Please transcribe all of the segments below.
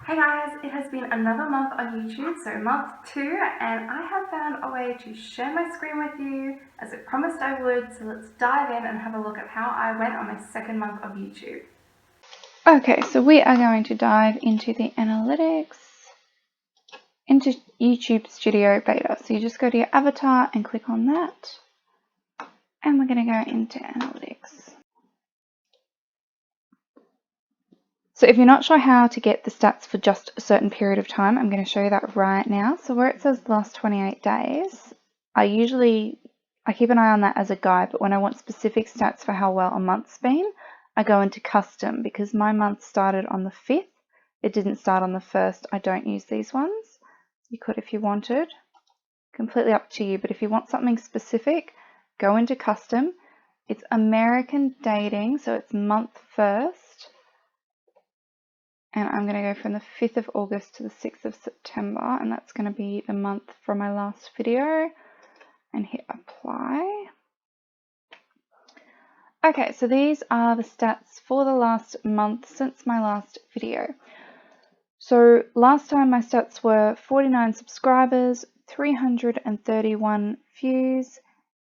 Hey guys, it has been another month on YouTube, so month 2, and I have found a way to share my screen with you as I promised I would, so let's dive in and have a look at how I went on my second month of YouTube. Okay, so we are going to dive into the analytics, into YouTube Studio Beta. So you just go to your avatar and click on that, and we're going to go into analytics. So if you're not sure how to get the stats for just a certain period of time, I'm going to show you that right now. So where it says the last 28 days, I keep an eye on that as a guide, but when I want specific stats for how well a month's been, I go into custom because my month started on the 5th. It didn't start on the 1st. I don't use these ones. You could if you wanted. Completely up to you, but if you want something specific, go into custom. It's American dating, so it's month 1st. And I'm going to go from the 5th of August to the 6th of September, and that's going to be the month from my last video, and hit apply. Okay, so these are the stats for the last month since my last video. So last time my stats were 49 subscribers, 331 views,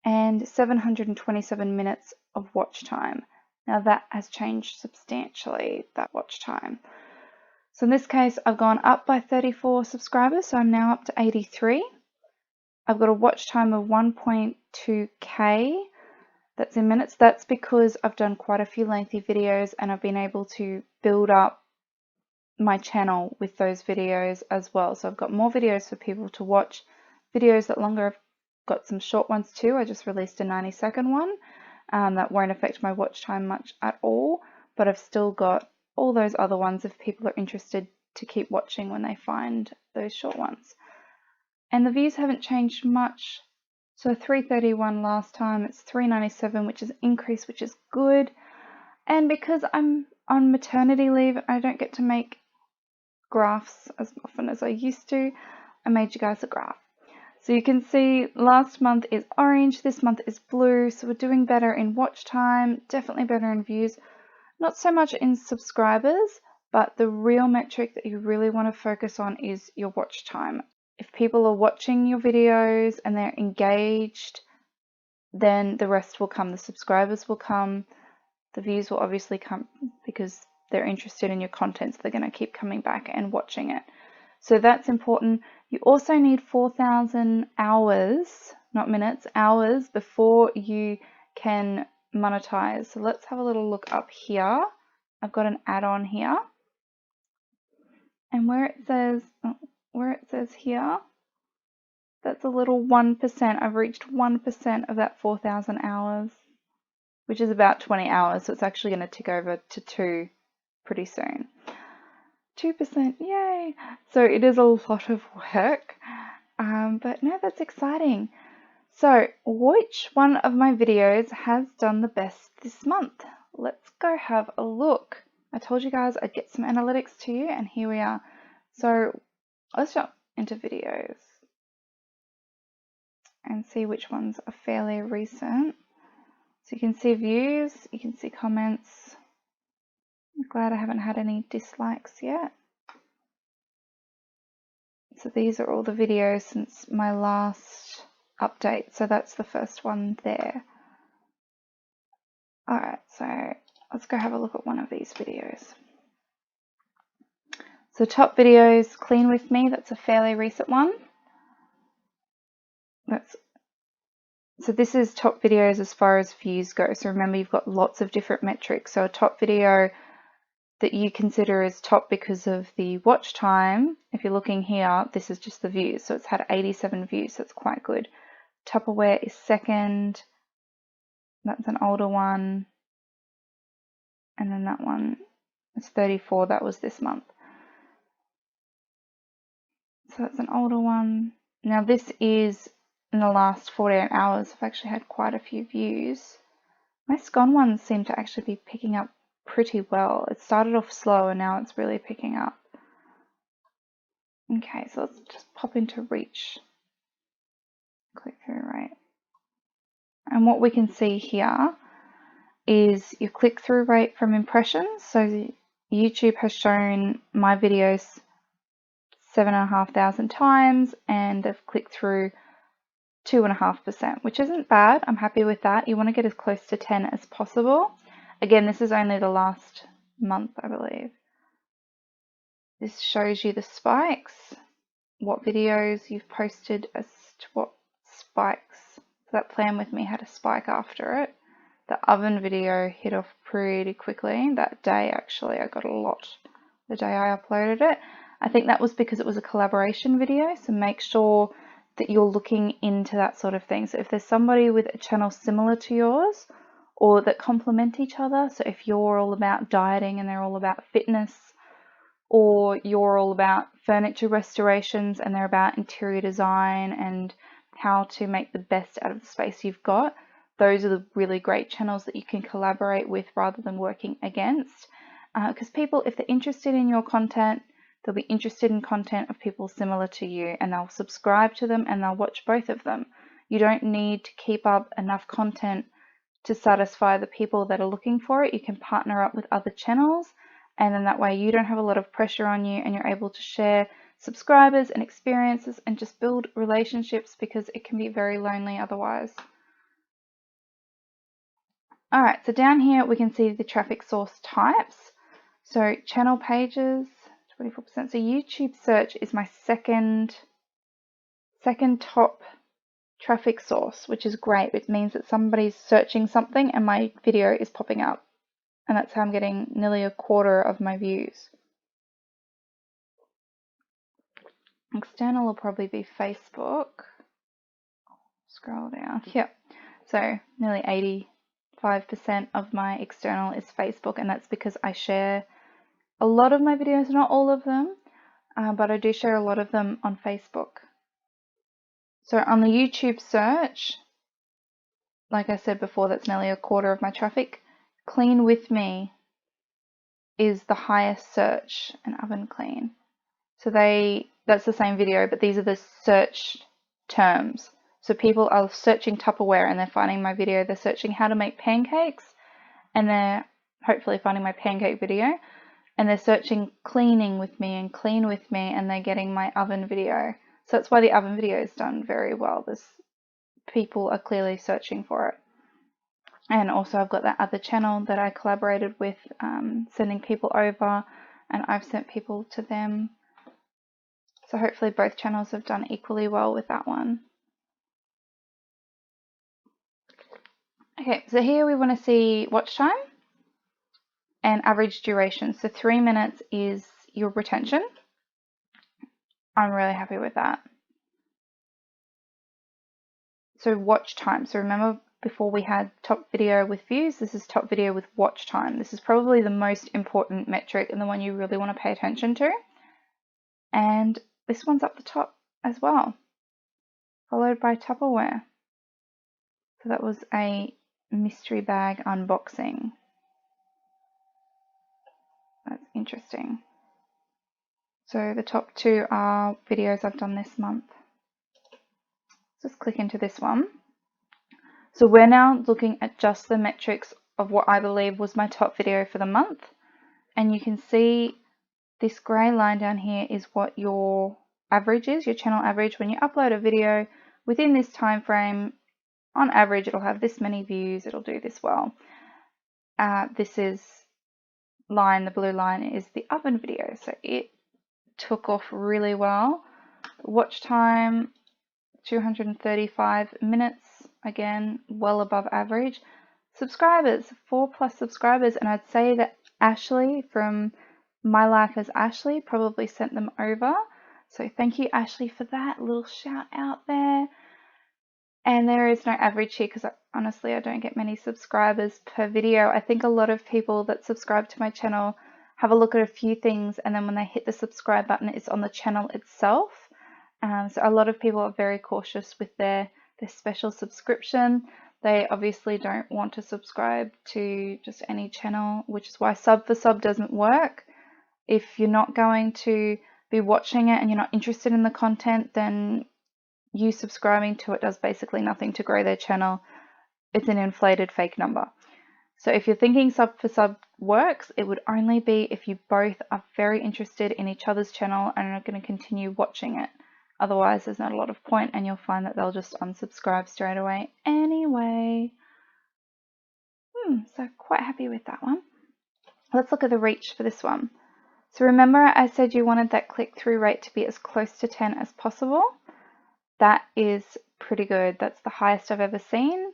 and 727 minutes of watch time. Now that has changed substantially, that watch time. So in this case, I've gone up by 34 subscribers, so I'm now up to 83. I've got a watch time of 1.2K. That's in minutes. That's because I've done quite a few lengthy videos and I've been able to build up my channel with those videos as well. So I've got more videos for people to watch. Videos that longer, I've got some short ones too. I just released a 90-second one that won't affect my watch time much at all, but I've still got all those other ones if people are interested to keep watching when they find those short ones. And the views haven't changed much. So 331 last time, it's 397, which is an increase, which is good. And because I'm on maternity leave, I don't get to make graphs as often as I used to. I made you guys a graph. So you can see last month is orange, this month is blue. So we're doing better in watch time, definitely better in views. Not so much in subscribers, but the real metric that you really want to focus on is your watch time. If people are watching your videos and they're engaged, then the rest will come. The subscribers will come. The views will obviously come because they're interested in your content, so they're going to keep coming back and watching it. So that's important. You also need 4,000 hours, not minutes, hours before you can monetize. So let's have a little look up here. I've got an add-on here, and where it says here, that's a little 1%. I've reached 1% of that 4,000 hours, which is about 20 hours. So it's actually going to tick over to 2 pretty soon. 2%, yay! So it is a lot of work, but no, that's exciting. So which one of my videos has done the best this month? Let's go have a look. I told you guys I'd get some analytics to you, and here we are. So let's jump into videos and see which ones are fairly recent. So you can see views, you can see comments. I'm glad I haven't had any dislikes yet. So these are all the videos since my last update. So that's the first one there. Alright, so let's go have a look at one of these videos. So top videos, Clean With Me, that's a fairly recent one. So this is top videos as far as views go. So remember, you've got lots of different metrics. So a top video that you consider as top because of the watch time, if you're looking here, this is just the views. So it's had 87 views, so it's quite good. Tupperware is second. That's an older one. And then that one is 34. That was this month. So that's an older one. Now this is in the last 48 hours. I've actually had quite a few views. My scone ones seem to actually be picking up pretty well. It started off slow and now it's really picking up. Okay, so let's just pop into reach. Click-through rate. And what we can see here is your click-through rate from impressions. So YouTube has shown my videos 7,500 times, and they've clicked through 2.5%, which isn't bad. I'm happy with that. You want to get as close to 10 as possible. Again, this is only the last month, I believe. This shows you the spikes, what videos you've posted as to what spikes. So that Plan With Me had a spike after it. The oven video hit off pretty quickly. That day, actually, I got a lot the day I uploaded it. I think that was because it was a collaboration video, so make sure that you're looking into that sort of thing. So if there's somebody with a channel similar to yours or that complement each other, so if you're all about dieting and they're all about fitness, or you're all about furniture restorations and they're about interior design and how to make the best out of the space you've got, those are the really great channels that you can collaborate with rather than working against. Because people, if they're interested in your content, they'll be interested in content of people similar to you, and they'll subscribe to them and they'll watch both of them. You don't need to keep up enough content to satisfy the people that are looking for it. You can partner up with other channels, and then that way you don't have a lot of pressure on you, and you're able to share subscribers and experiences and just build relationships, because it can be very lonely otherwise. Alright, so down here we can see the traffic source types. So channel pages, 24%. So YouTube search is my second top traffic source, which is great. It means that somebody's searching something and my video is popping up. And that's how I'm getting nearly 1/4 of my views. External will probably be Facebook. Scroll down. Yep. So nearly 85% of my external is Facebook, and that's because I share a lot of my videos, not all of them, but I do share a lot of them on Facebook. So on the YouTube search, like I said before, that's nearly 1/4 of my traffic. Clean With Me is the highest search, and Oven Clean. So that's the same video, but these are the search terms. So people are searching Tupperware and they're finding my video. They're searching how to make pancakes, and they're hopefully finding my pancake video. And they're searching cleaning with me and clean with me, and they're getting my oven video. So that's why the oven video is done very well. People are clearly searching for it. And also I've got that other channel that I collaborated with, sending people over, and I've sent people to them. So hopefully both channels have done equally well with that one. Okay, so here we want to see watch time and average duration. So 3 minutes is your retention. I'm really happy with that. So watch time. So remember before we had top video with views, this is top video with watch time. This is probably the most important metric and the one you really want to pay attention to. And this one's up the top as well, followed by Tupperware. So that was a mystery bag unboxing. That's interesting. So the top two are videos I've done this month. Just click into this one. So we're now looking at just the metrics of what I believe was my top video for the month. And you can see this grey line down here is what your average is, your channel average. When you upload a video within this time frame, on average it'll have this many views, it'll do this well. This is line, the blue line is the oven video. So it took off really well. Watch time 235 minutes, again well above average. Subscribers, 4+ subscribers, and I'd say that Ashley from My Life as Ashley probably sent them over. So thank you, Ashley, for that little shout out there. And there is no average here because honestly I don't get many subscribers per video. I think a lot of people that subscribe to my channel have a look at a few things, and then when they hit the subscribe button, it's on the channel itself. So a lot of people are very cautious with their special subscription. They obviously don't want to subscribe to just any channel, which is why sub for sub doesn't work. If you're not going to be watching it and you're not interested in the content, then you subscribing to it does basically nothing to grow their channel. It's an inflated fake number. So if you're thinking sub for sub works, it would only be if you both are very interested in each other's channel and are going to continue watching it. Otherwise, there's not a lot of point, and you'll find that they'll just unsubscribe straight away anyway. So quite happy with that one. Let's look at the reach for this one. So remember I said you wanted that click-through rate to be as close to 10 as possible. That is pretty good. That's the highest I've ever seen.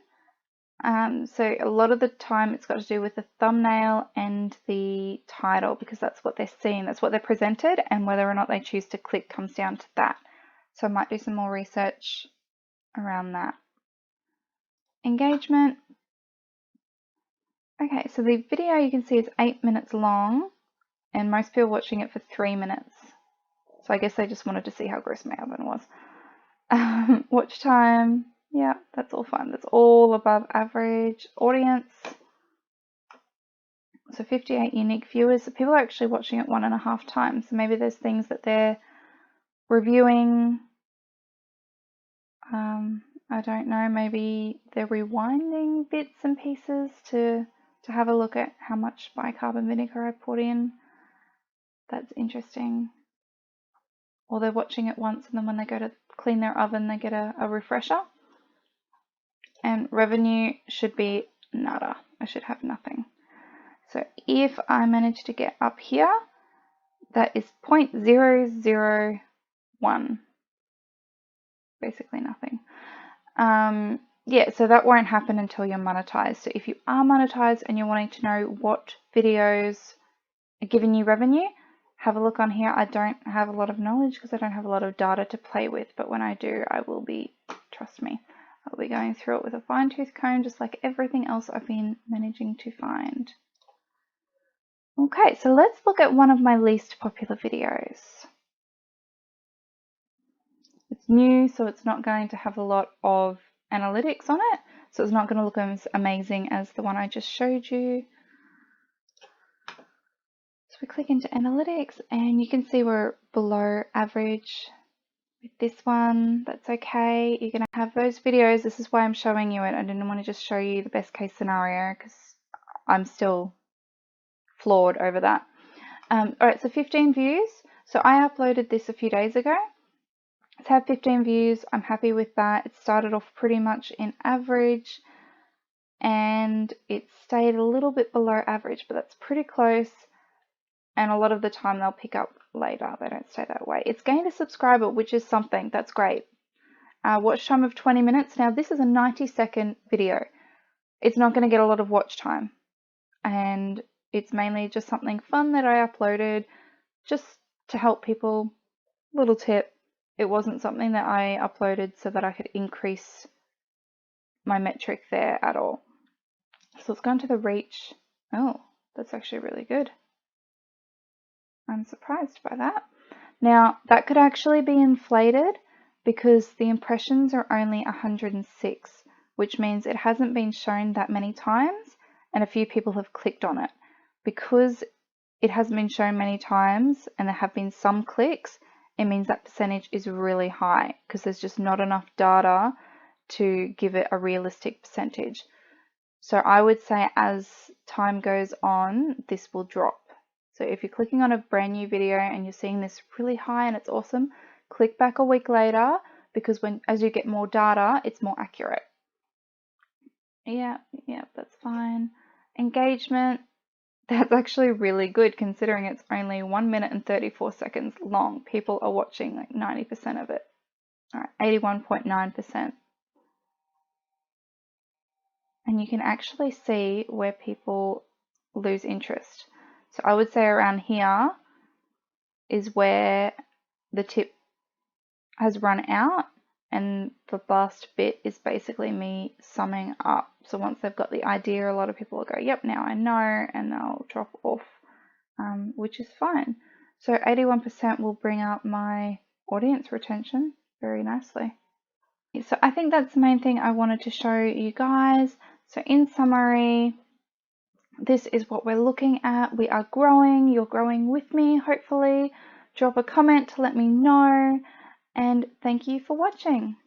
So a lot of the time it's got to do with the thumbnail and the title, because that's what they're seeing, that's what they're presented, and whether or not they choose to click comes down to that. So I might do some more research around that. Engagement. Okay, so the video you can see is 8 minutes long, and most people watching it for 3 minutes. So I guess they just wanted to see how gross my oven was. Watch time, yeah, that's all fine. That's all above average. Audience, so 58 unique viewers. So people are actually watching it 1.5 times. So maybe there's things that they're reviewing. I don't know, maybe they're rewinding bits and pieces to have a look at how much bicarbonate vinegar I put in. That's interesting. Or they're watching it once and then when they go to clean their oven, they get a refresher. And revenue should be nada. I should have nothing. So if I manage to get up here, that is 0.001. Basically nothing. Yeah, so that won't happen until you're monetized. So if you are monetized and you're wanting to know what videos are giving you revenue, have a look on here. I don't have a lot of knowledge because I don't have a lot of data to play with, but when I do, I will be, trust me, I'll be going through it with a fine-tooth comb, just like everything else I've been managing to find. Okay, so let's look at one of my least popular videos. It's new, so it's not going to have a lot of analytics on it, so it's not going to look as amazing as the one I just showed you. So we click into analytics and you can see we're below average with this one. That's okay. You're going to have those videos. This is why I'm showing you it. I didn't want to just show you the best case scenario because I'm still flawed over that. Alright, so 15 views. So I uploaded this a few days ago. It's had 15 views. I'm happy with that. It started off pretty much in average and it stayed a little bit below average, but that's pretty close. And a lot of the time they'll pick up later. They don't stay that way. It's gained a subscriber, which is something. That's great. Watch time of 20 minutes. Now this is a 90-second video. It's not going to get a lot of watch time. And it's mainly just something fun that I uploaded just to help people. Little tip. It wasn't something that I uploaded so that I could increase my metric there at all. So let's go into the reach. Oh, that's actually really good. I'm surprised by that. Now, that could actually be inflated because the impressions are only 106, which means it hasn't been shown that many times and a few people have clicked on it. Because it hasn't been shown many times and there have been some clicks, it means that percentage is really high because there's just not enough data to give it a realistic percentage. So I would say as time goes on, this will drop. So if you're clicking on a brand new video and you're seeing this really high and it's awesome, click back a week later because as you get more data, it's more accurate. Yeah, that's fine. Engagement, that's actually really good considering it's only 1 minute and 34 seconds long. People are watching like 90% of it. All right, 81.9%. And you can actually see where people lose interest. So I would say around here is where the tip has run out, and the last bit is basically me summing up. So once they've got the idea, a lot of people will go, yep, now I know, and they'll drop off, which is fine. So 81% will bring up my audience retention very nicely. So I think that's the main thing I wanted to show you guys. So in summary, this is what we're looking at. We are growing. You're growing with me, hopefully. Drop a comment to let me know. And thank you for watching.